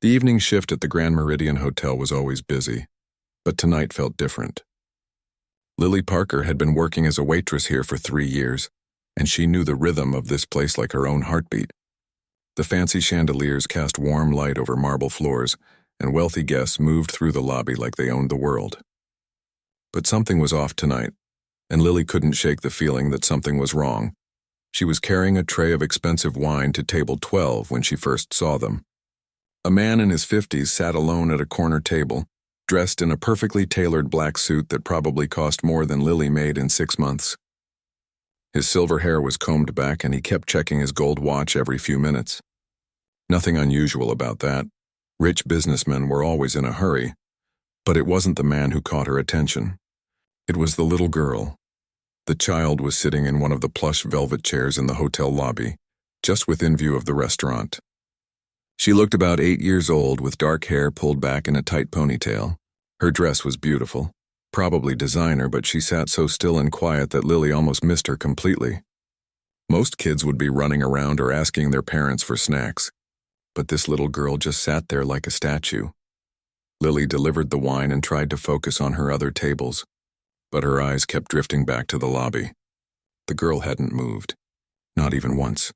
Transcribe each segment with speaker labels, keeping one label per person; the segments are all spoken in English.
Speaker 1: The evening shift at the Grand Meridian Hotel was always busy, but tonight felt different. Lily Parker had been working as a waitress here for 3 years, and she knew the rhythm of this place like her own heartbeat. The fancy chandeliers cast warm light over marble floors, and wealthy guests moved through the lobby like they owned the world. But something was off tonight, and Lily couldn't shake the feeling that something was wrong. She was carrying a tray of expensive wine to table 12 when she first saw them. A man in his 50s sat alone at a corner table, dressed in a perfectly tailored black suit that probably cost more than Lily made in 6 months. His silver hair was combed back and he kept checking his gold watch every few minutes. Nothing unusual about that. Rich businessmen were always in a hurry, but it wasn't the man who caught her attention. It was the little girl. The child was sitting in one of the plush velvet chairs in the hotel lobby, just within view of the restaurant. She looked about 8 years old with dark hair pulled back in a tight ponytail. Her dress was beautiful, probably designer, but she sat so still and quiet that Lily almost missed her completely. Most kids would be running around or asking their parents for snacks, but this little girl just sat there like a statue. Lily delivered the wine and tried to focus on her other tables, but her eyes kept drifting back to the lobby. The girl hadn't moved, not even once.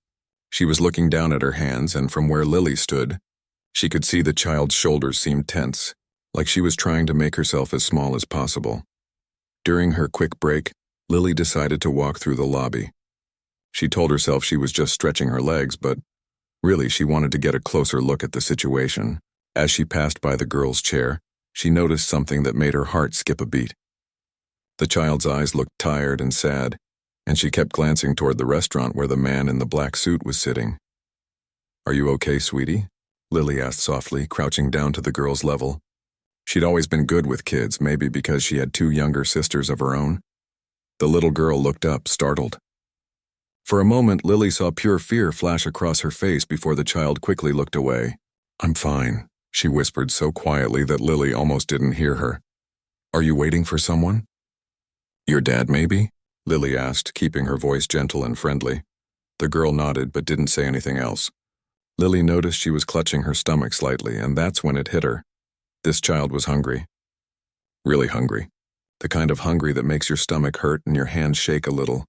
Speaker 1: She was looking down at her hands, and from where Lily stood, she could see the child's shoulders seemed tense, like she was trying to make herself as small as possible. During her quick break, Lily decided to walk through the lobby. She told herself she was just stretching her legs, but really she wanted to get a closer look at the situation. As she passed by the girl's chair, she noticed something that made her heart skip a beat. The child's eyes looked tired and sad, and she kept glancing toward the restaurant where the man in the black suit was sitting. "Are you okay, sweetie?" Lily asked softly, crouching down to the girl's level. She'd always been good with kids, maybe because she had 2 younger sisters of her own. The little girl looked up, startled. For a moment, Lily saw pure fear flash across her face before the child quickly looked away. "I'm fine," she whispered so quietly that Lily almost didn't hear her. "Are you waiting for someone?" "Your dad, maybe?" Lily asked, keeping her voice gentle and friendly. The girl nodded but didn't say anything else. Lily noticed she was clutching her stomach slightly, and that's when it hit her. This child was hungry. Really hungry. The kind of hungry that makes your stomach hurt and your hands shake a little.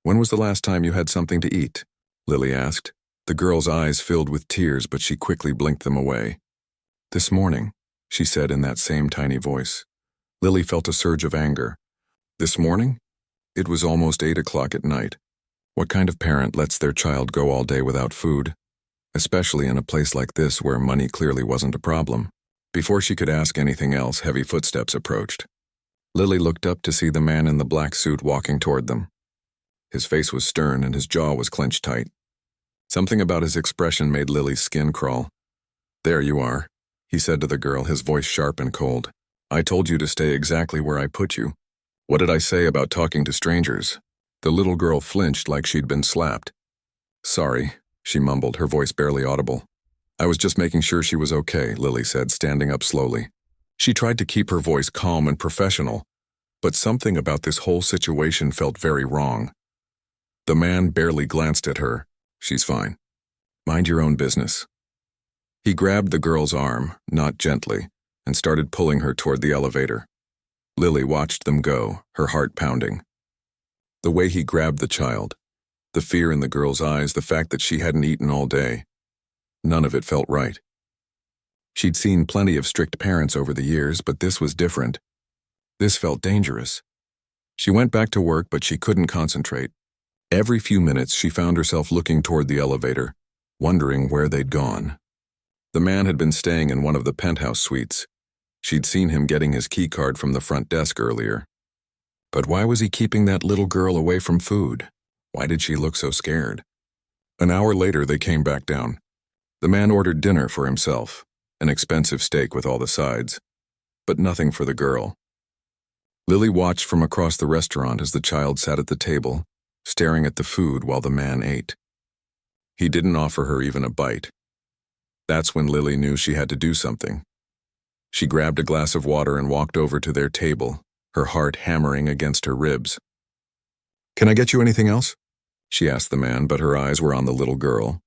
Speaker 1: "When was the last time you had something to eat?" Lily asked. The girl's eyes filled with tears, but she quickly blinked them away. "This morning," she said in that same tiny voice. Lily felt a surge of anger. This morning? It was almost 8 o'clock at night. What kind of parent lets their child go all day without food? Especially in a place like this where money clearly wasn't a problem. Before she could ask anything else, heavy footsteps approached. Lily looked up to see the man in the black suit walking toward them. His face was stern and his jaw was clenched tight. Something about his expression made Lily's skin crawl. "There you are," he said to the girl, his voice sharp and cold. "I told you to stay exactly where I put you. What did I say about talking to strangers?" The little girl flinched like she'd been slapped. "Sorry," she mumbled, her voice barely audible. "I was just making sure she was okay," Lily said, standing up slowly. She tried to keep her voice calm and professional, but something about this whole situation felt very wrong. The man barely glanced at her. "She's fine. Mind your own business." He grabbed the girl's arm, not gently, and started pulling her toward the elevator. Lily watched them go, her heart pounding. The way he grabbed the child, the fear in the girl's eyes, the fact that she hadn't eaten all day, none of it felt right. She'd seen plenty of strict parents over the years, but this was different. This felt dangerous. She went back to work, but she couldn't concentrate. Every few minutes, she found herself looking toward the elevator, wondering where they'd gone. The man had been staying in one of the penthouse suites. She'd seen him getting his key card from the front desk earlier. But why was he keeping that little girl away from food? Why did she look so scared? An hour later, they came back down. The man ordered dinner for himself, an expensive steak with all the sides, but nothing for the girl. Lily watched from across the restaurant as the child sat at the table, staring at the food while the man ate. He didn't offer her even a bite. That's when Lily knew she had to do something. She grabbed a glass of water and walked over to their table, her heart hammering against her ribs. "Can I get you anything else?" she asked the man, but her eyes were on the little girl.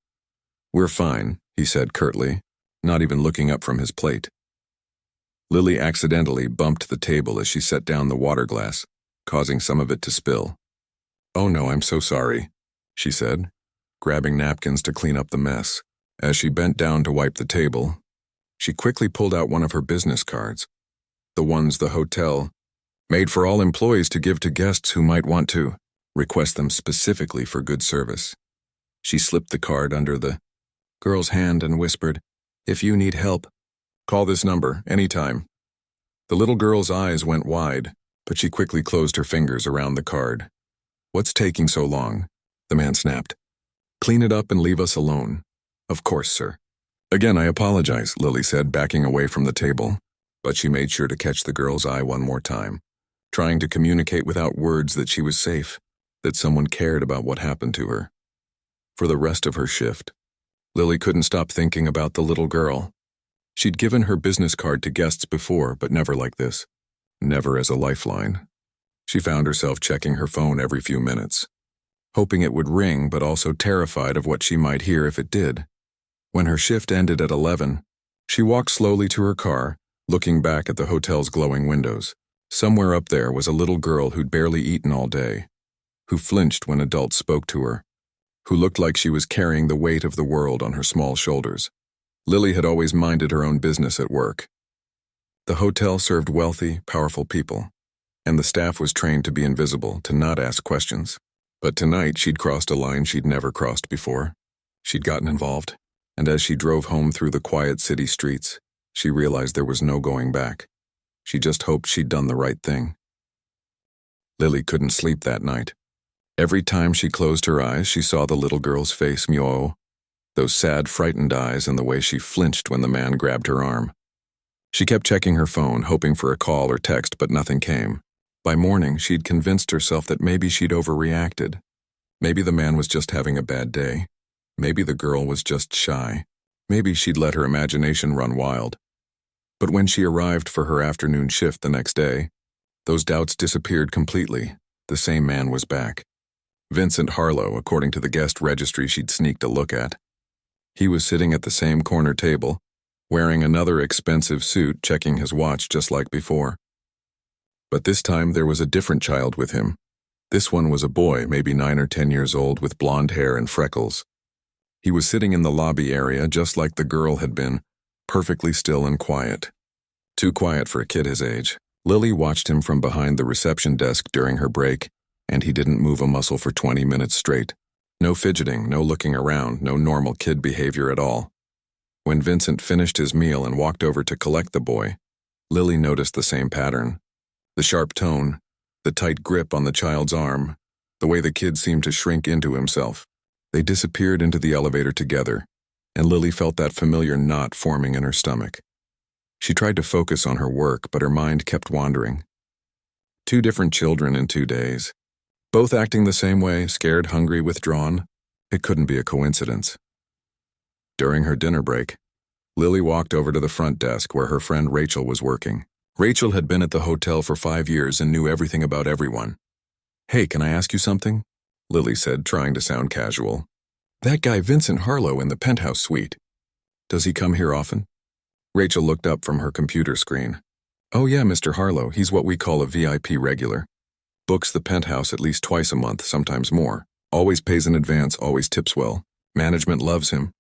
Speaker 1: "We're fine," he said curtly. not even looking up from his plate. Lily accidentally bumped the table as she set down the water glass, causing some of it to spill. "Oh no, I'm so sorry," she said, grabbing napkins to clean up the mess. As she bent down to wipe the table, she quickly pulled out one of her business cards, the ones the hotel made for all employees to give to guests who might want to request them specifically for good service. She slipped the card under the girl's hand and whispered, "If you need help, call this number anytime." The little girl's eyes went wide, but she quickly closed her fingers around the card. "What's taking so long?" the man snapped. "Clean it up and leave us alone." "Of course, sir." "Again, I apologize," Lily said, backing away from the table, but she made sure to catch the girl's eye one more time, trying to communicate without words that she was safe, that someone cared about what happened to her. For the rest of her shift, Lily couldn't stop thinking about the little girl. She'd given her business card to guests before, but never like this. Never as a lifeline. She found herself checking her phone every few minutes, hoping it would ring, but also terrified of what she might hear if it did. When her shift ended at 11, she walked slowly to her car, looking back at the hotel's glowing windows. Somewhere up there was a little girl who'd barely eaten all day, who flinched when adults spoke to her, who looked like she was carrying the weight of the world on her small shoulders. Lily had always minded her own business at work. The hotel served wealthy, powerful people, and the staff was trained to be invisible, to not ask questions. But tonight she'd crossed a line she'd never crossed before. She'd gotten involved, and as she drove home through the quiet city streets, she realized there was no going back. She just hoped she'd done the right thing. Lily couldn't sleep that night. Every time she closed her eyes, she saw the little girl's face, Myo, those sad, frightened eyes, and the way she flinched when the man grabbed her arm. She kept checking her phone, hoping for a call or text, but nothing came. By morning, she'd convinced herself that maybe she'd overreacted. Maybe the man was just having a bad day. Maybe the girl was just shy. Maybe she'd let her imagination run wild. But when she arrived for her afternoon shift the next day, those doubts disappeared completely. The same man was back. Vincent Harlow, according to the guest registry she'd sneaked a look at. He was sitting at the same corner table, wearing another expensive suit, checking his watch just like before. But this time there was a different child with him. This one was a boy, maybe 9 or 10 years old, with blonde hair and freckles. He was sitting in the lobby area just like the girl had been, perfectly still and quiet. Too quiet for a kid his age. Lily watched him from behind the reception desk during her break, and he didn't move a muscle for 20 minutes straight. No fidgeting, no looking around, no normal kid behavior at all. When Vincent finished his meal and walked over to collect the boy, Lily noticed the same pattern. The sharp tone, the tight grip on the child's arm, the way the kid seemed to shrink into himself. They disappeared into the elevator together, and Lily felt that familiar knot forming in her stomach. She tried to focus on her work, but her mind kept wandering. 2 different children in 2 days. Both acting the same way, scared, hungry, withdrawn. It couldn't be a coincidence. During her dinner break, Lily walked over to the front desk where her friend Rachel was working. Rachel had been at the hotel for 5 years and knew everything about everyone. "Hey, can I ask you something?" Lily said, trying to sound casual. "That guy Vincent Harlow in the penthouse suite. Does he come here often?" Rachel looked up from her computer screen. "Oh yeah, Mr. Harlow, he's what we call a VIP regular. Books the penthouse at least twice a month, sometimes more. Always pays in advance, always tips well. Management loves him.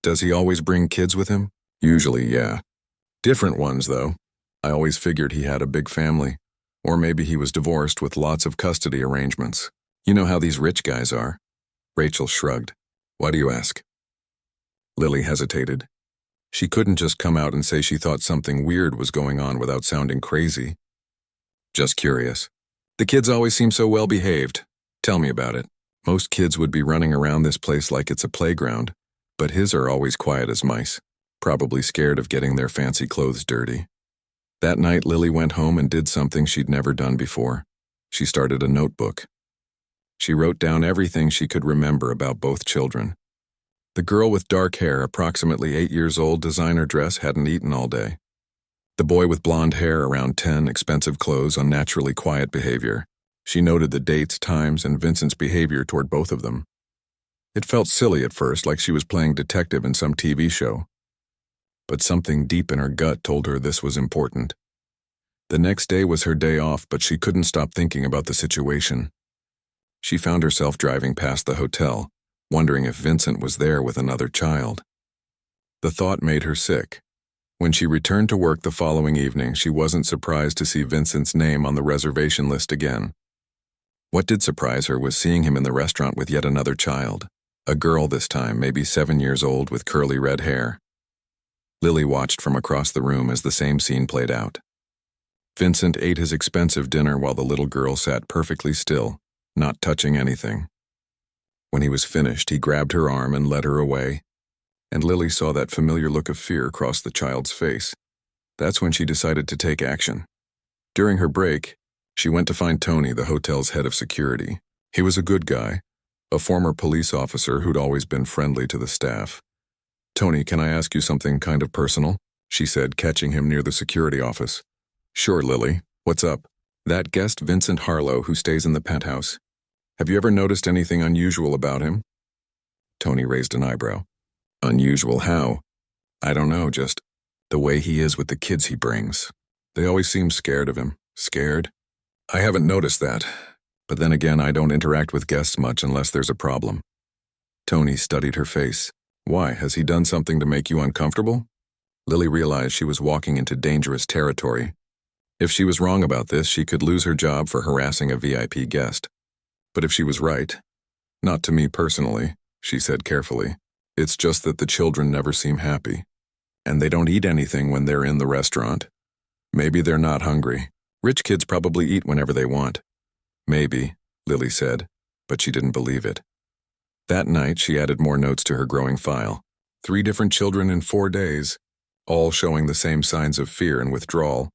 Speaker 1: Does he always bring kids with him?" "Usually, yeah. Different ones, though. I always figured he had a big family. Or maybe he was divorced with lots of custody arrangements. You know how these rich guys are." Rachel shrugged. "Why do you ask?" Lily hesitated. She couldn't just come out and say she thought something weird was going on without sounding crazy. "Just curious. The kids always seem so well behaved. Tell me about it." "Most kids would be running around this place like it's a playground, but his are always quiet as mice, probably scared of getting their fancy clothes dirty." That night, Lily went home and did something she'd never done before. She started a notebook. She wrote down everything she could remember about both children. The girl with dark hair, approximately 8 years old, designer dress, hadn't eaten all day. The boy with blonde hair, around 10, expensive clothes, unnaturally quiet behavior. She noted the dates, times, and Vincent's behavior toward both of them. It felt silly at first, like she was playing detective in some TV show. but something deep in her gut told her this was important. The next day was her day off, but she couldn't stop thinking about the situation. She found herself driving past the hotel, wondering if Vincent was there with another child. The thought made her sick. When she returned to work the following evening, she wasn't surprised to see Vincent's name on the reservation list again. What did surprise her was seeing him in the restaurant with yet another child, a girl this time, maybe 7 years old with curly red hair. Lily watched from across the room as the same scene played out. Vincent ate his expensive dinner while the little girl sat perfectly still, not touching anything. When he was finished, he grabbed her arm and led her away, and Lily saw that familiar look of fear cross the child's face. That's when she decided to take action. During her break, she went to find Tony, the hotel's head of security. He was a good guy, a former police officer who'd always been friendly to the staff. "Tony, can I ask you something kind of personal?" she said, catching him near the security office. "Sure, Lily. What's up?" "That guest Vincent Harlow who stays in the penthouse. Have you ever noticed anything unusual about him?" Tony raised an eyebrow. "Unusual how?" "I don't know, just the way he is with the kids he brings. They always seem scared of him." "Scared? I haven't noticed that. But then again, I don't interact with guests much unless there's a problem." Tony studied her face. "Why, has he done something to make you uncomfortable?" Lily realized she was walking into dangerous territory. If she was wrong about this, she could lose her job for harassing a VIP guest. But if she was right, "Not to me personally," she said carefully. "It's just that the children never seem happy. And they don't eat anything when they're in the restaurant. Maybe they're not hungry. Rich kids probably eat whenever they want." "Maybe," Lily said, but she didn't believe it. That night, she added more notes to her growing file. 3 different children in 4 days, all showing the same signs of fear and withdrawal,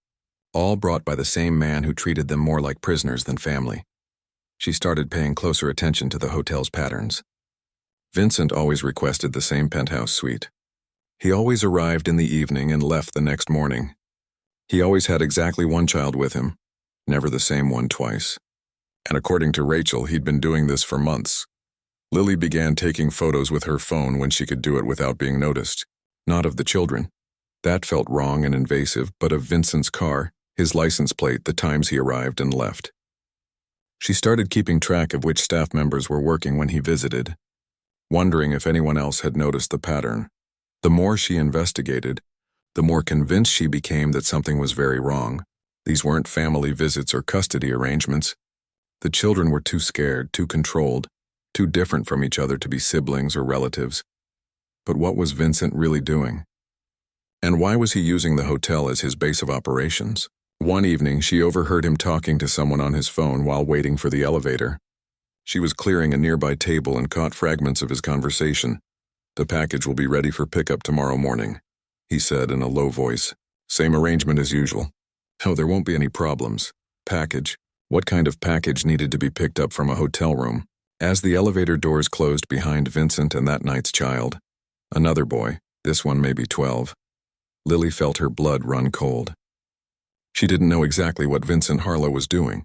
Speaker 1: all brought by the same man who treated them more like prisoners than family. She started paying closer attention to the hotel's patterns. Vincent always requested the same penthouse suite. He always arrived in the evening and left the next morning. He always had exactly 1 child with him, never the same one twice. And according to Rachel, he'd been doing this for months. Lily began taking photos with her phone when she could do it without being noticed. Not of the children. That felt wrong and invasive, but of Vincent's car, his license plate, the times he arrived and left. She started keeping track of which staff members were working when he visited, wondering if anyone else had noticed the pattern. The more she investigated, the more convinced she became that something was very wrong. These weren't family visits or custody arrangements. The children were too scared, too controlled, too different from each other to be siblings or relatives. But what was Vincent really doing? And why was he using the hotel as his base of operations? One evening, she overheard him talking to someone on his phone while waiting for the elevator. She was clearing a nearby table and caught fragments of his conversation. "The package will be ready for pickup tomorrow morning," he said in a low voice. "Same arrangement as usual." "Oh, there won't be any problems." "Package? What kind of package needed to be picked up from a hotel room?" As the elevator doors closed behind Vincent and that night's child, another boy, this one maybe 12, Lily felt her blood run cold. She didn't know exactly what Vincent Harlow was doing,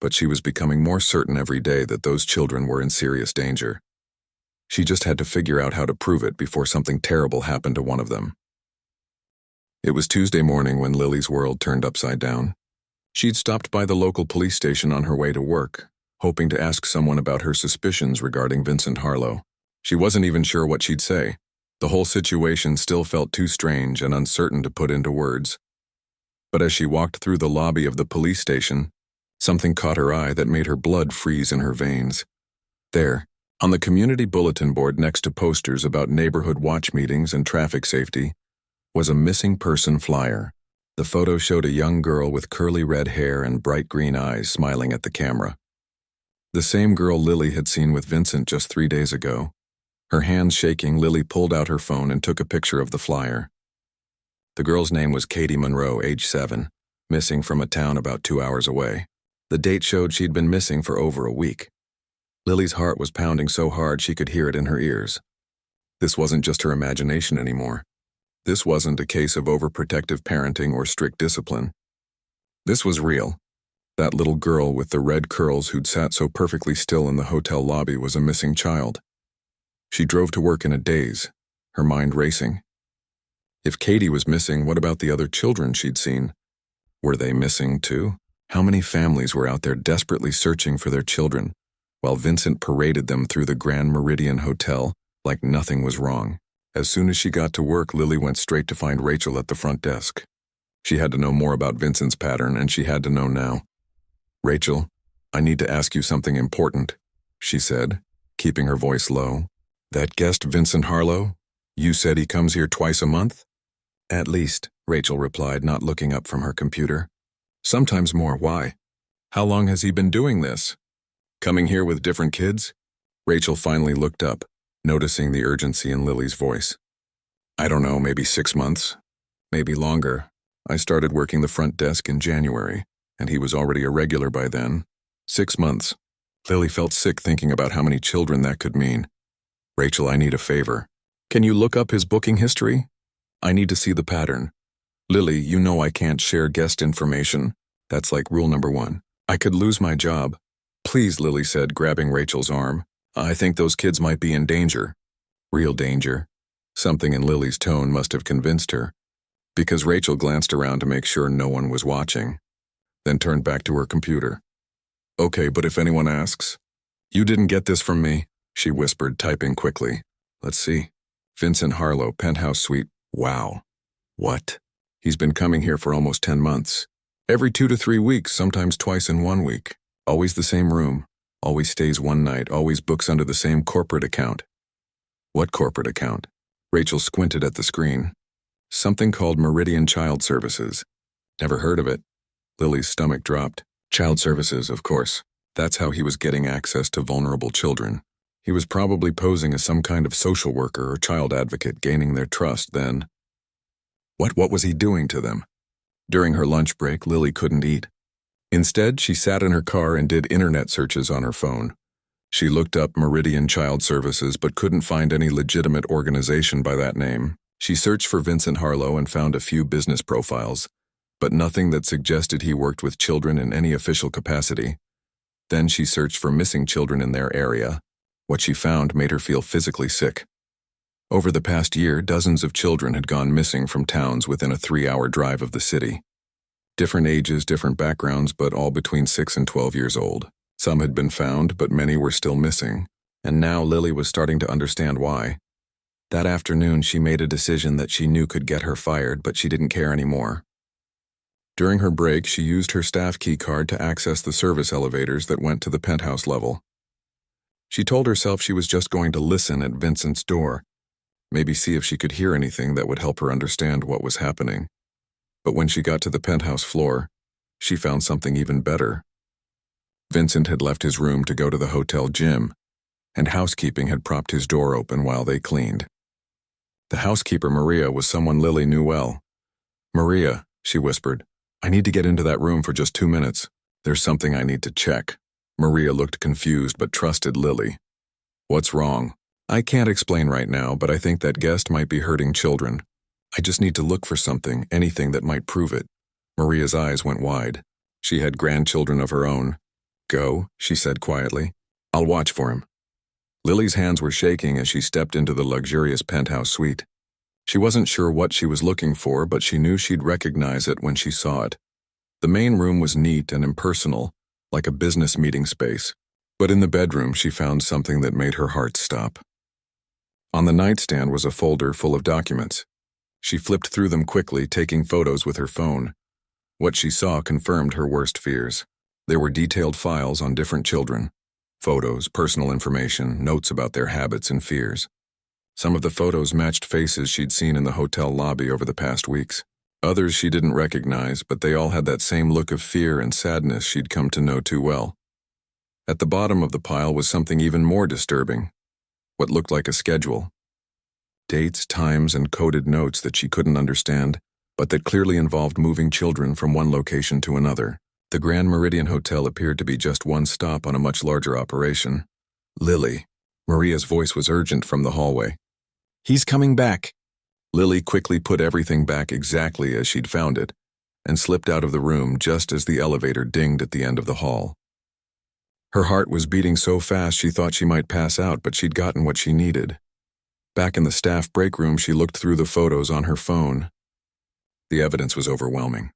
Speaker 1: but she was becoming more certain every day that those children were in serious danger. She just had to figure out how to prove it before something terrible happened to one of them. It was Tuesday morning when Lily's world turned upside down. She'd stopped by the local police station on her way to work, hoping to ask someone about her suspicions regarding Vincent Harlow. She wasn't even sure what she'd say. The whole situation still felt too strange and uncertain to put into words. But as she walked through the lobby of the police station, something caught her eye that made her blood freeze in her veins. There, on the community bulletin board next to posters about neighborhood watch meetings and traffic safety, was a missing person flyer. The photo showed a young girl with curly red hair and bright green eyes smiling at the camera. The same girl Lily had seen with Vincent just 3 days ago. Her hands shaking, Lily pulled out her phone and took a picture of the flyer. The girl's name was Katie Monroe, age 7, missing from a town about 2 hours away. The date showed she'd been missing for over a week. Lily's heart was pounding so hard she could hear it in her ears. This wasn't just her imagination anymore. This wasn't a case of overprotective parenting or strict discipline. This was real. That little girl with the red curls who'd sat so perfectly still in the hotel lobby was a missing child. She drove to work in a daze, her mind racing. If Katie was missing, what about the other children she'd seen? Were they missing too? How many families were out there desperately searching for their children, while Vincent paraded them through the Grand Meridian Hotel like nothing was wrong? As soon as she got to work, Lily went straight to find Rachel at the front desk. She had to know more about Vincent's pattern, and she had to know now. "Rachel, I need to ask you something important," she said, keeping her voice low. "That guest, Vincent Harlow, you said he comes here twice a month?" "At least," Rachel replied, not looking up from her computer. "Sometimes more. Why? How long has he been doing this? Coming here with different kids?" Rachel finally looked up, noticing the urgency in Lily's voice. "I don't know, maybe 6 months. Maybe longer. I started working the front desk in January, and he was already a regular by then. 6 months. Lily felt sick thinking about how many children that could mean. "Rachel, I need a favor. Can you look up his booking history? I need to see the pattern. Lily, you know I can't share guest information. That's like rule number 1. I could lose my job." "Please," Lily said, grabbing Rachel's arm. "I think those kids might be in danger." Real danger. Something in Lily's tone must have convinced her, because Rachel glanced around to make sure no one was watching, then turned back to her computer. "Okay, but if anyone asks?" "You didn't get this from me," she whispered, typing quickly. "Let's see. Vincent Harlow, penthouse suite. Wow. What? He's been coming here for almost 10 months. Every 2 to 3 weeks, sometimes twice in 1 week. Always the same room. Always stays one night. Always books under the same corporate account." "What corporate account?" Rachel squinted at the screen. "Something called Meridian Child Services." "Never heard of it." Lily's stomach dropped. Child Services, of course. That's how he was getting access to vulnerable children. He was probably posing as some kind of social worker or child advocate, gaining their trust, then. What was he doing to them? During her lunch break, Lily couldn't eat. Instead, she sat in her car and did internet searches on her phone. She looked up Meridian Child Services but couldn't find any legitimate organization by that name. She searched for Vincent Harlow and found a few business profiles, but nothing that suggested he worked with children in any official capacity. Then she searched for missing children in their area. What she found made her feel physically sick. Over the past year, dozens of children had gone missing from towns within a 3-hour drive of the city. Different ages, different backgrounds, but all between 6 and 12 years old. Some had been found, but many were still missing, and now Lily was starting to understand why. That afternoon, she made a decision that she knew could get her fired, but she didn't care anymore. During her break, she used her staff key card to access the service elevators that went to the penthouse level. She told herself she was just going to listen at Vincent's door, maybe see if she could hear anything that would help her understand what was happening. But when she got to the penthouse floor, she found something even better. Vincent had left his room to go to the hotel gym, and housekeeping had propped his door open while they cleaned. The housekeeper, Maria, was someone Lily knew well. "Maria," she whispered, "I need to get into that room for just 2 minutes. There's something I need to check." Maria looked confused but trusted Lily. "What's wrong?" "I can't explain right now, but I think that guest might be hurting children. I just need to look for something, anything that might prove it." Maria's eyes went wide. She had grandchildren of her own. "Go," she said quietly. "I'll watch for him." Lily's hands were shaking as she stepped into the luxurious penthouse suite. She wasn't sure what she was looking for, but she knew she'd recognize it when she saw it. The main room was neat and impersonal, like a business meeting space. But in the bedroom, she found something that made her heart stop. On the nightstand was a folder full of documents. She flipped through them quickly, taking photos with her phone. What she saw confirmed her worst fears. There were detailed files on different children. Photos, personal information, notes about their habits and fears. Some of the photos matched faces she'd seen in the hotel lobby over the past weeks. Others she didn't recognize, but they all had that same look of fear and sadness she'd come to know too well. At the bottom of the pile was something even more disturbing. What looked like a schedule. Dates, times, and coded notes that she couldn't understand, but that clearly involved moving children from one location to another. The Grand Meridian Hotel appeared to be just one stop on a much larger operation. "Lily." Maria's voice was urgent from the hallway. "He's coming back." Lily quickly put everything back exactly as she'd found it, and slipped out of the room just as the elevator dinged at the end of the hall. Her heart was beating so fast she thought she might pass out, but she'd gotten what she needed. Back in the staff break room, she looked through the photos on her phone. The evidence was overwhelming.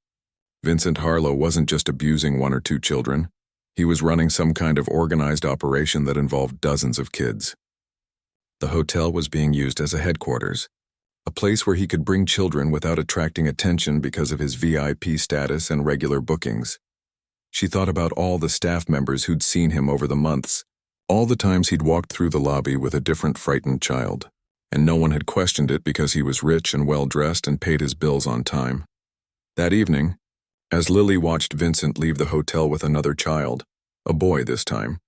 Speaker 1: Vincent Harlow wasn't just abusing one or two children. He was running some kind of organized operation that involved dozens of kids. The hotel was being used as a headquarters, a place where he could bring children without attracting attention because of his VIP status and regular bookings. She thought about all the staff members who'd seen him over the months, all the times he'd walked through the lobby with a different frightened child, and no one had questioned it because he was rich and well-dressed and paid his bills on time. That evening, as Lily watched Vincent leave the hotel with another child, a boy this time,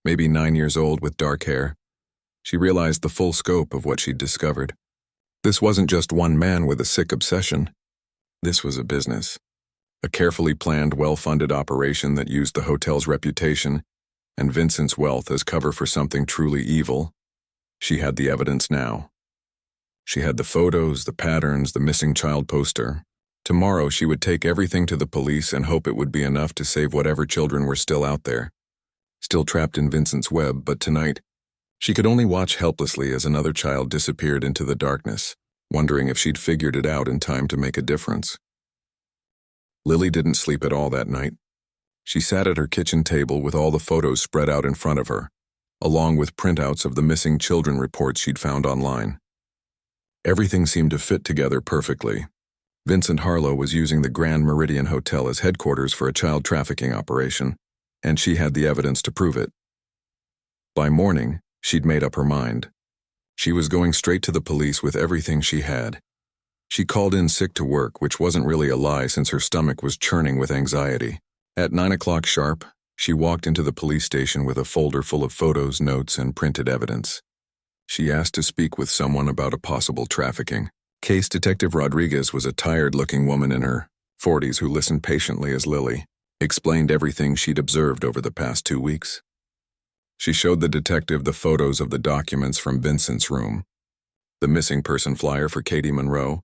Speaker 1: maybe 9 years old with dark hair, she realized the full scope of what she'd discovered. This wasn't just one man with a sick obsession. This was a business. A carefully planned, well-funded operation that used the hotel's reputation and Vincent's wealth as cover for something truly evil. She had the evidence now. She had the photos, the patterns, the missing child poster. Tomorrow she would take everything to the police and hope it would be enough to save whatever children were still out there, still trapped in Vincent's web. But tonight, she could only watch helplessly as another child disappeared into the darkness, wondering if she'd figured it out in time to make a difference. Lily didn't sleep at all that night. She sat at her kitchen table with all the photos spread out in front of her, along with printouts of the missing children reports she'd found online. Everything seemed to fit together perfectly. Vincent Harlow was using the Grand Meridian Hotel as headquarters for a child trafficking operation, and she had the evidence to prove it. By morning, she'd made up her mind. She was going straight to the police with everything she had. She called in sick to work, which wasn't really a lie since her stomach was churning with anxiety. At 9 o'clock sharp, she walked into the police station with a folder full of photos, notes, and printed evidence. She asked to speak with someone about a possible trafficking. Case Detective Rodriguez was a tired-looking woman in her 40s who listened patiently as Lily explained everything she'd observed over the past 2 weeks. She showed the detective the photos of the documents from Vincent's room, the missing person flyer for Katie Monroe,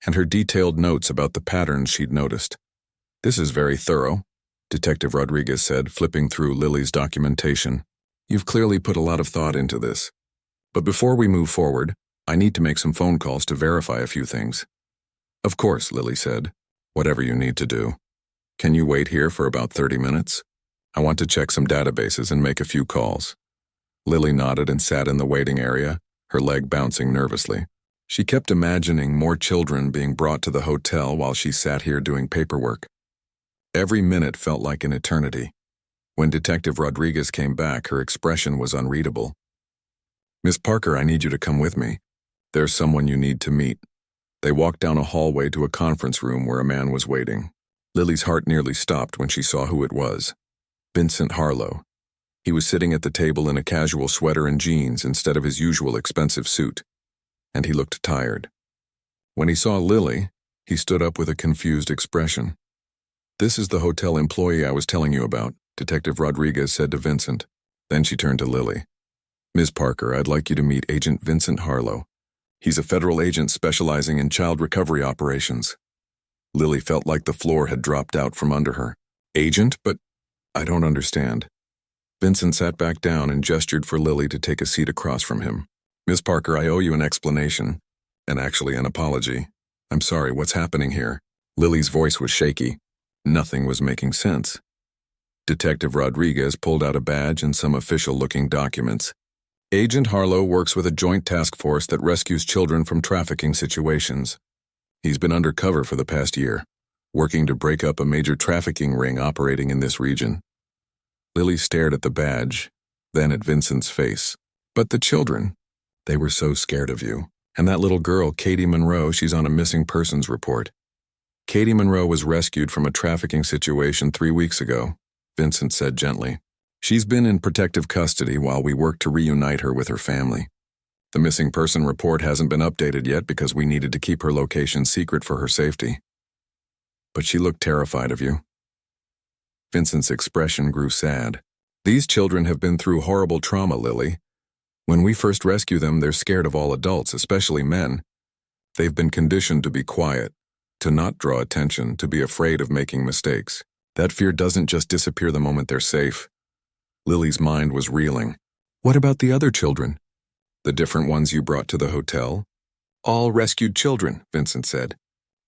Speaker 1: and her detailed notes about the patterns she'd noticed. "This is very thorough," Detective Rodriguez said, flipping through Lily's documentation. "You've clearly put a lot of thought into this. But before we move forward, I need to make some phone calls to verify a few things." "Of course," Lily said. "Whatever you need to do. Can you wait here for about 30 minutes? I want to check some databases and make a few calls." Lily nodded and sat in the waiting area, her leg bouncing nervously. She kept imagining more children being brought to the hotel while she sat here doing paperwork. Every minute felt like an eternity. When Detective Rodriguez came back, her expression was unreadable. "Miss Parker, I need you to come with me. There's someone you need to meet." They walked down a hallway to a conference room where a man was waiting. Lily's heart nearly stopped when she saw who it was. Vincent Harlow. He was sitting at the table in a casual sweater and jeans instead of his usual expensive suit, and he looked tired. When he saw Lily, he stood up with a confused expression. "This is the hotel employee I was telling you about," Detective Rodriguez said to Vincent. Then she turned to Lily. "Ms. Parker, I'd like you to meet Agent Vincent Harlow. He's a federal agent specializing in child recovery operations." Lily felt like the floor had dropped out from under her. "Agent? But I don't understand." Vincent sat back down and gestured for Lily to take a seat across from him. "Ms. Parker, I owe you an explanation, and actually an apology. I'm sorry, what's happening here?" Lily's voice was shaky. Nothing was making sense. Detective Rodriguez pulled out a badge and some official-looking documents. "Agent Harlow works with a joint task force that rescues children from trafficking situations. He's been undercover for the past year, working to break up a major trafficking ring operating in this region." Lily stared at the badge, then at Vincent's face. "But the children, they were so scared of you. And that little girl, Katie Monroe, she's on a missing persons report." "Katie Monroe was rescued from a trafficking situation 3 weeks ago," Vincent said gently. "She's been in protective custody while we work to reunite her with her family. The missing person report hasn't been updated yet because we needed to keep her location secret for her safety. But she looked terrified of you." Vincent's expression grew sad. "These children have been through horrible trauma, Lily. When we first rescue them, they're scared of all adults, especially men. They've been conditioned to be quiet, to not draw attention, to be afraid of making mistakes. That fear doesn't just disappear the moment they're safe." Lily's mind was reeling. "What about the other children?" The different ones you brought to the hotel? All rescued children, Vincent said.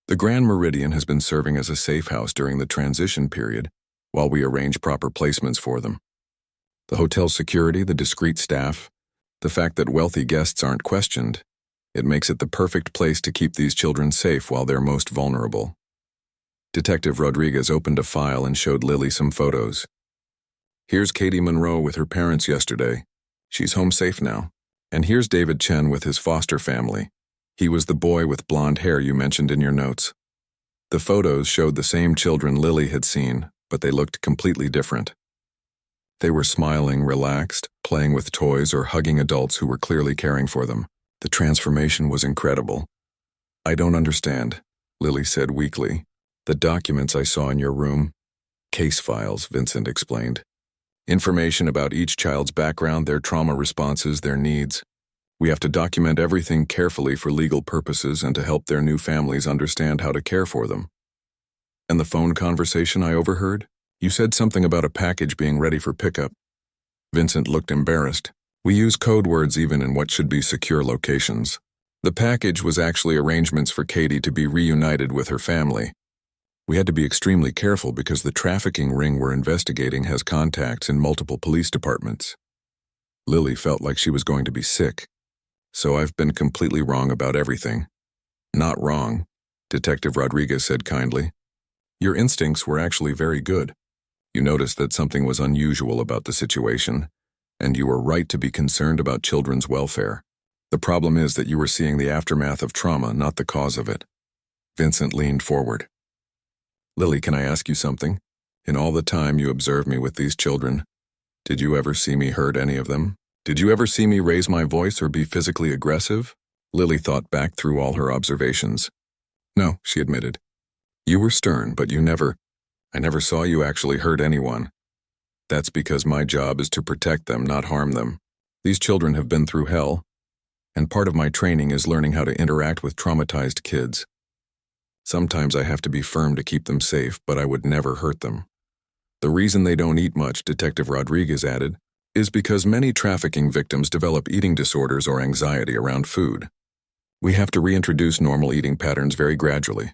Speaker 1: The Grand Meridian has been serving as a safe house during the transition period, while we arrange proper placements for them. The hotel's security, the discreet staff, the fact that wealthy guests aren't questioned, it makes it the perfect place to keep these children safe while they're most vulnerable. Detective Rodriguez opened a file and showed Lily some photos. Here's Katie Monroe with her parents yesterday. She's home safe now. And here's David Chen with his foster family. He was the boy with blonde hair you mentioned in your notes. The photos showed the same children Lily had seen, but they looked completely different. They were smiling, relaxed, playing with toys or hugging adults who were clearly caring for them. The transformation was incredible. I don't understand, Lily said weakly. The documents I saw in your room. Case files, Vincent explained. Information about each child's background, their trauma responses, their needs. We have to document everything carefully for legal purposes and to help their new families understand how to care for them. And the phone conversation I overheard? You said something about a package being ready for pickup. Vincent looked embarrassed. We use code words even in what should be secure locations. The package was actually arrangements for Katie to be reunited with her family. We had to be extremely careful because the trafficking ring we're investigating has contacts in multiple police departments. Lily felt like she was going to be sick. So I've been completely wrong about everything. Not wrong, Detective Rodriguez said kindly. Your instincts were actually very good. You noticed that something was unusual about the situation, and you were right to be concerned about children's welfare. The problem is that you were seeing the aftermath of trauma, not the cause of it. Vincent leaned forward. Lily, can I ask you something? In all the time you observed me with these children, did you ever see me hurt any of them? Did you ever see me raise my voice or be physically aggressive? Lily thought back through all her observations. No, she admitted. You were stern, but I never saw you actually hurt anyone. That's because my job is to protect them, not harm them. These children have been through hell, and part of my training is learning how to interact with traumatized kids. Sometimes I have to be firm to keep them safe, but I would never hurt them. The reason they don't eat much, Detective Rodriguez added, is because many trafficking victims develop eating disorders or anxiety around food. We have to reintroduce normal eating patterns very gradually.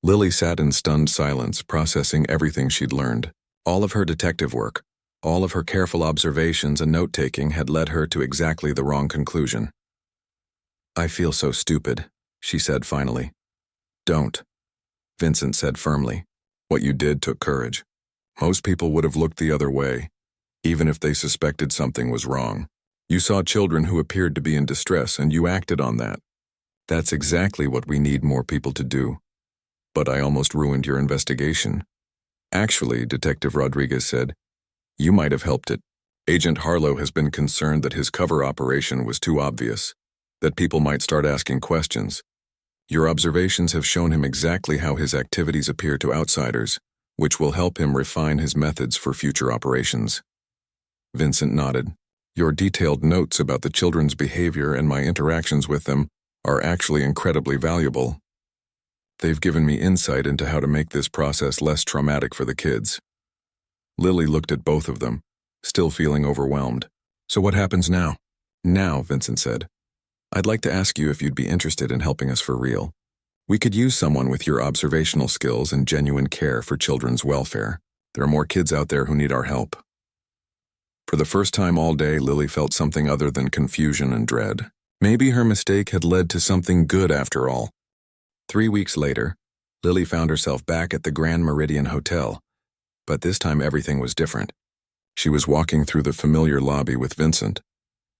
Speaker 1: Lily sat in stunned silence, processing everything she'd learned. All of her detective work, all of her careful observations and note-taking had led her to exactly the wrong conclusion. I feel so stupid, she said finally. Don't, Vincent said firmly. What you did took courage. Most people would have looked the other way, even if they suspected something was wrong. You saw children who appeared to be in distress and you acted on that. That's exactly what we need more people to do. But I almost ruined your investigation. Actually, Detective Rodriguez said, you might have helped it. Agent Harlow has been concerned that his cover operation was too obvious, that people might start asking questions. Your observations have shown him exactly how his activities appear to outsiders, which will help him refine his methods for future operations. Vincent nodded. Your detailed notes about the children's behavior and my interactions with them are actually incredibly valuable. They've given me insight into how to make this process less traumatic for the kids. Lily looked at both of them, still feeling overwhelmed. So what happens now? Now, Vincent said. I'd like to ask you if you'd be interested in helping us for real. We could use someone with your observational skills and genuine care for children's welfare. There are more kids out there who need our help. For the first time all day, Lily felt something other than confusion and dread. Maybe her mistake had led to something good after all. 3 weeks later, Lily found herself back at the Grand Meridian Hotel, but this time everything was different. She was walking through the familiar lobby with Vincent,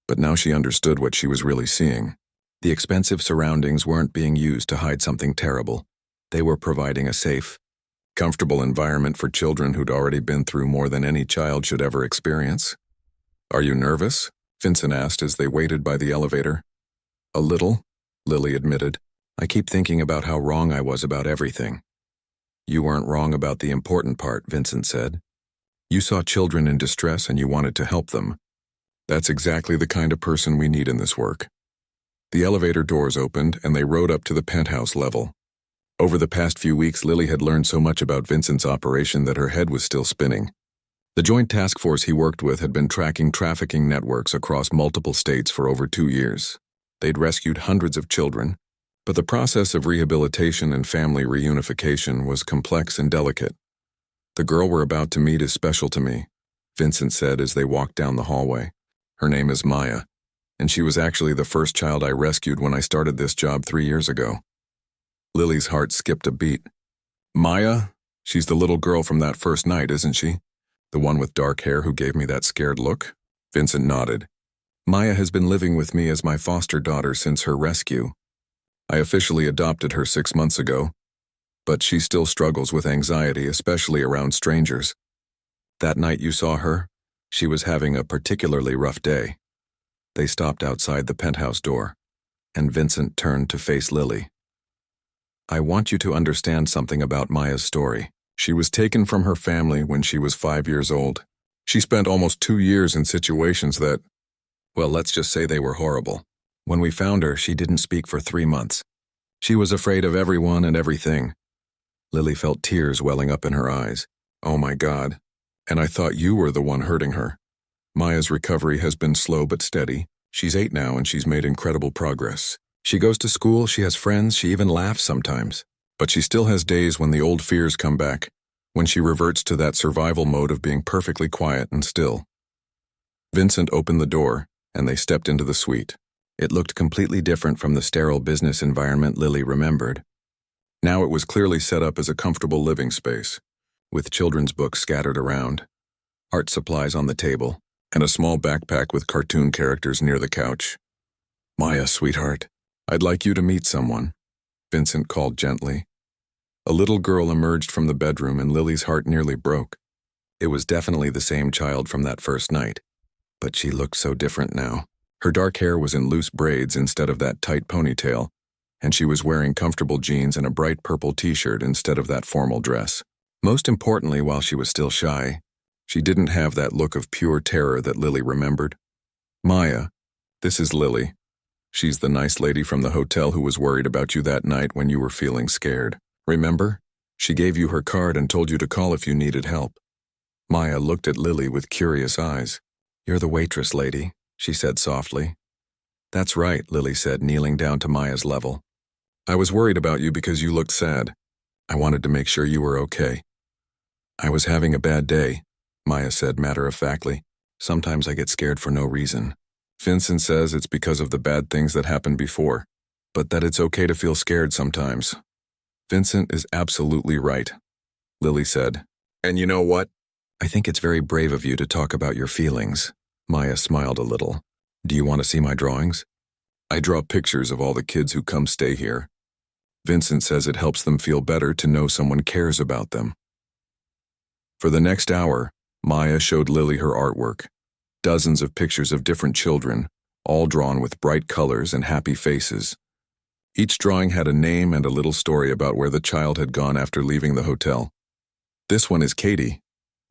Speaker 1: but now she understood what she was really seeing. The expensive surroundings weren't being used to hide something terrible. They were providing a safe, comfortable environment for children who'd already been through more than any child should ever experience. Are you nervous? Vincent asked as they waited by the elevator. A little, Lily admitted. I keep thinking about how wrong I was about everything. You weren't wrong about the important part, Vincent said. You saw children in distress and you wanted to help them. That's exactly the kind of person we need in this work. The elevator doors opened and they rode up to the penthouse level. Over the past few weeks, Lily had learned so much about Vincent's operation that her head was still spinning. The joint task force he worked with had been tracking trafficking networks across multiple states for over 2 years. They'd rescued hundreds of children, but the process of rehabilitation and family reunification was complex and delicate. "The girl we're about to meet is special to me," Vincent said as they walked down the hallway. "Her name is Maya, and she was actually the first child I rescued when I started this job 3 years ago." Lily's heart skipped a beat. "Maya? She's the little girl from that first night, isn't she? The one with dark hair who gave me that scared look?" Vincent nodded. "Maya has been living with me as my foster daughter since her rescue. I officially adopted her 6 months ago, but she still struggles with anxiety, especially around strangers. That night you saw her, she was having a particularly rough day." They stopped outside the penthouse door, and Vincent turned to face Lily. "I want you to understand something about Maya's story. She was taken from her family when she was 5 years old. She spent almost 2 years in situations that, well, let's just say they were horrible. When we found her, she didn't speak for 3 months. She was afraid of everyone and everything." Lily felt tears welling up in her eyes. "Oh my God. And I thought you were the one hurting her." "Maya's recovery has been slow but steady. She's 8 now and she's made incredible progress. She goes to school, she has friends, she even laughs sometimes. But she still has days when the old fears come back, when she reverts to that survival mode of being perfectly quiet and still." Vincent opened the door, and they stepped into the suite. It looked completely different from the sterile business environment Lily remembered. Now it was clearly set up as a comfortable living space, with children's books scattered around, art supplies on the table, and a small backpack with cartoon characters near the couch. "Maya, sweetheart, I'd like you to meet someone," Vincent called gently. A little girl emerged from the bedroom and Lily's heart nearly broke. It was definitely the same child from that first night, but she looked so different now. Her dark hair was in loose braids instead of that tight ponytail, and she was wearing comfortable jeans and a bright purple t-shirt instead of that formal dress. Most importantly, while she was still shy, she didn't have that look of pure terror that Lily remembered. "Maya, this is Lily. She's the nice lady from the hotel who was worried about you that night when you were feeling scared. Remember? She gave you her card and told you to call if you needed help." Maya looked at Lily with curious eyes. "You're the waitress lady," she said softly. "That's right," Lily said, kneeling down to Maya's level. "I was worried about you because you looked sad. I wanted to make sure you were okay." "I was having a bad day," Maya said matter-of-factly. "Sometimes I get scared for no reason. Vincent says it's because of the bad things that happened before, but that it's okay to feel scared sometimes." "Vincent is absolutely right," Lily said. "And you know what? I think it's very brave of you to talk about your feelings." Maya smiled a little. "Do you want to see my drawings? I draw pictures of all the kids who come stay here. Vincent says it helps them feel better to know someone cares about them." For the next hour, Maya showed Lily her artwork. Dozens of pictures of different children, all drawn with bright colors and happy faces. Each drawing had a name and a little story about where the child had gone after leaving the hotel. "This one is Katie,"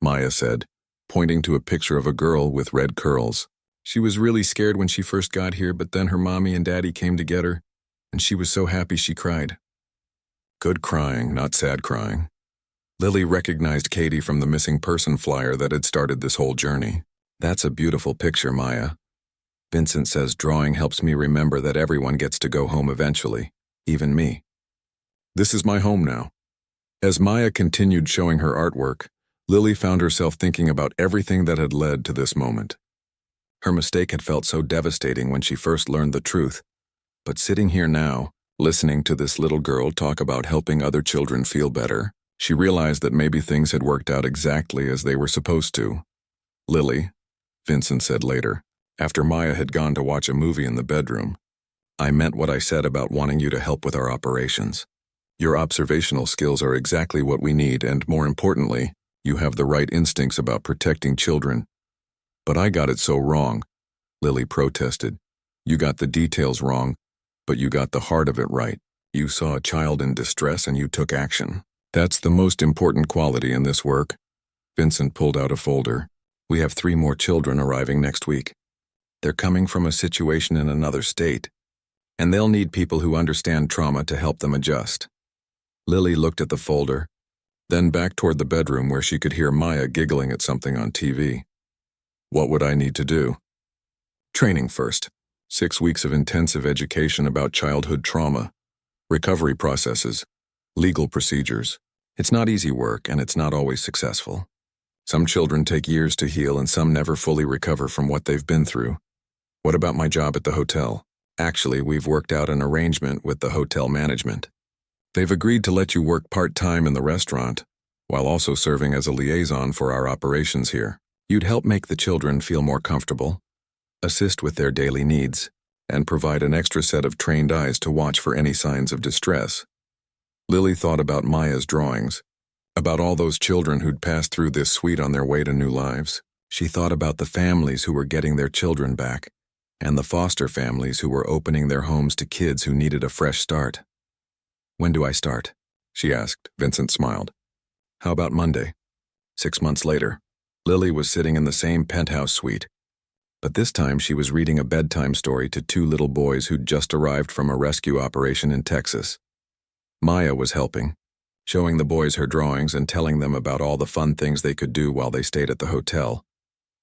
Speaker 1: Maya said, pointing to a picture of a girl with red curls. "She was really scared when she first got here, but then her mommy and daddy came to get her, and she was so happy she cried." Good crying, not sad crying. Lily recognized Katie from the missing person flyer that had started this whole journey. "That's a beautiful picture, Maya. Vincent says drawing helps me remember that everyone gets to go home eventually, even me." "This is my home now." As Maya continued showing her artwork, Lily found herself thinking about everything that had led to this moment. Her mistake had felt so devastating when she first learned the truth, but sitting here now, listening to this little girl talk about helping other children feel better, she realized that maybe things had worked out exactly as they were supposed to. "Lily," Vincent said later, after Maya had gone to watch a movie in the bedroom, "I meant what I said about wanting you to help with our operations. Your observational skills are exactly what we need, and more importantly, you have the right instincts about protecting children." "But I got it so wrong," Lily protested. "You got the details wrong, but you got the heart of it right. You saw a child in distress and you took action. That's the most important quality in this work." Vincent pulled out a folder. "We have 3 more children arriving next week. They're coming from a situation in another state, and they'll need people who understand trauma to help them adjust." Lily looked at the folder, then back toward the bedroom where she could hear Maya giggling at something on TV. What would I need to do? Training first. 6 weeks of intensive education about childhood trauma, recovery processes, legal procedures. It's not easy work, and it's not always successful. Some children take years to heal, and some never fully recover from what they've been through. What about my job at the hotel? Actually, we've worked out an arrangement with the hotel management. They've agreed to let you work part-time in the restaurant, while also serving as a liaison for our operations here. You'd help make the children feel more comfortable, assist with their daily needs, and provide an extra set of trained eyes to watch for any signs of distress. Lily thought about Maya's drawings, about all those children who'd passed through this suite on their way to new lives. She thought about the families who were getting their children back, and the foster families who were opening their homes to kids who needed a fresh start. When do I start? She asked. Vincent smiled. How about Monday? 6 months later, Lily was sitting in the same penthouse suite, but this time she was reading a bedtime story to 2 little boys who'd just arrived from a rescue operation in Texas. Maya was helping, showing the boys her drawings and telling them about all the fun things they could do while they stayed at the hotel.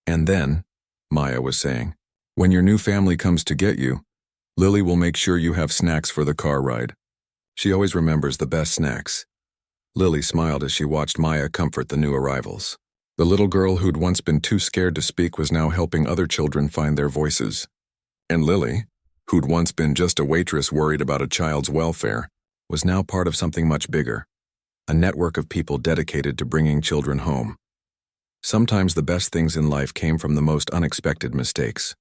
Speaker 1: And then, Maya was saying, when your new family comes to get you, Lily will make sure you have snacks for the car ride. She always remembers the best snacks. Lily smiled as she watched Maya comfort the new arrivals. The little girl who'd once been too scared to speak was now helping other children find their voices. And Lily, who'd once been just a waitress worried about a child's welfare, was now part of something much bigger, a network of people dedicated to bringing children home. Sometimes the best things in life came from the most unexpected mistakes.